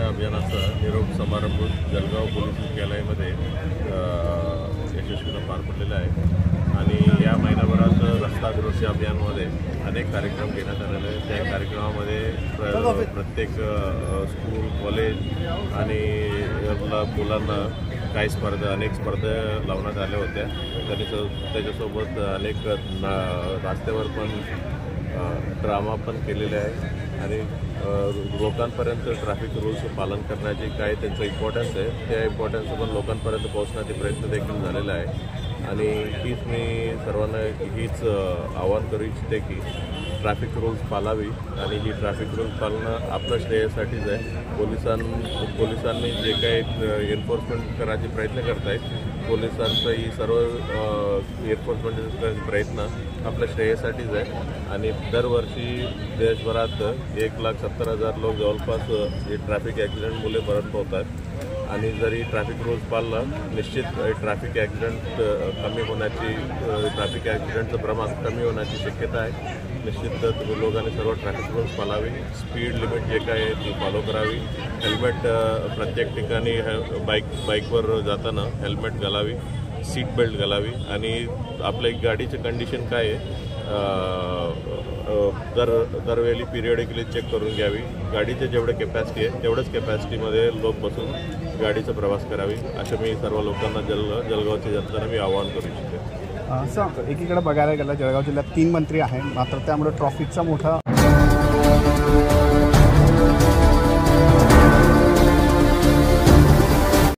या अभियानाचा निरोप समारंभ जळगाव पोलीस मुख्यालयामध्ये यशस्वीने पार पडलेला आहे आणि या महिनाभरात रस्ता सुरक्षा अभियानामध्ये अनेक कार्यक्रम घेण्यात आलेले आहेत। त्या कार्यक्रमामध्ये प्रत्येक स्कूल कॉलेज आणि मुलांना काही अनेक स्पर्धा लावण्यात आल्या होत्या। त्याच्यासोबत अनेक रस्त्यावर पण ड्रामा पण केलेले आहे आणि लोकांपर्यंत ट्रॅफिक रूल्स पालन करण्याचे काय त्यांचं इम्पॉर्टन्स आहे त्या इम्पॉर्टन्स पण लोकांपर्यंत पोहोचण्याचे प्रयत्न देखील झालेला आहे। आणि हीच मी सर्वांना हीच आवाहन करू इच्छिते की ट्रॅफिक रूल्स पाळावी आणि ही ट्रॅफिक रूल्स पाळणं आपल्या श्रेयसाठीच आहे। पोलिसांनी जे काही एन्फोर्समेंट करायचे प्रयत्न करत आहेत पोलिसांचं ही सर्व एन्फोर्समेंट प्रयत्न आपल्या श्रेयसाठीच आहे आणि दरवर्षी देशभरात 1,70,000 लोक जवळपास हे ट्रॅफिक ॲक्सिडेंटमुळे मरण पावतात आणि जरी ट्रॅफिक रूल्स पाळलं निश्चित ट्रॅफिक ॲक्सिडेंट कमी होण्याची ट्रॅफिक ॲक्सिडेंटचं प्रमाण कमी होण्याची शक्यता आहे। निश्चित तुम्ही लोकांनी सर्व ट्रॅफिक रूल्स पाळावी, स्पीड लिमिट जे काय आहे ती फॉलो करावी, हेल्मेट प्रत्येक ठिकाणी बाईकवर जाताना हेल्मेट घालावी, सीट बेल्ट घालावी आणि आपल्या गाडीची कंडिशन काय आहे दरवेळी पिरियडिकली चेक करून घ्यावी। गाडीचे जेवढे कॅपॅसिटी आहे तेवढंच कॅपॅसिटीमध्ये लोक बसून गाडीचा प्रवास करावी असं मी सर्व लोकांना जळगावच्या जनतेला मी आवाहन करू इच्छिते। असं एकीकडे बघायला गेलं जळगाव जिल्ह्यात 3 मंत्री आहेत मात्र त्यामुळे ट्रॅफिकचा मोठा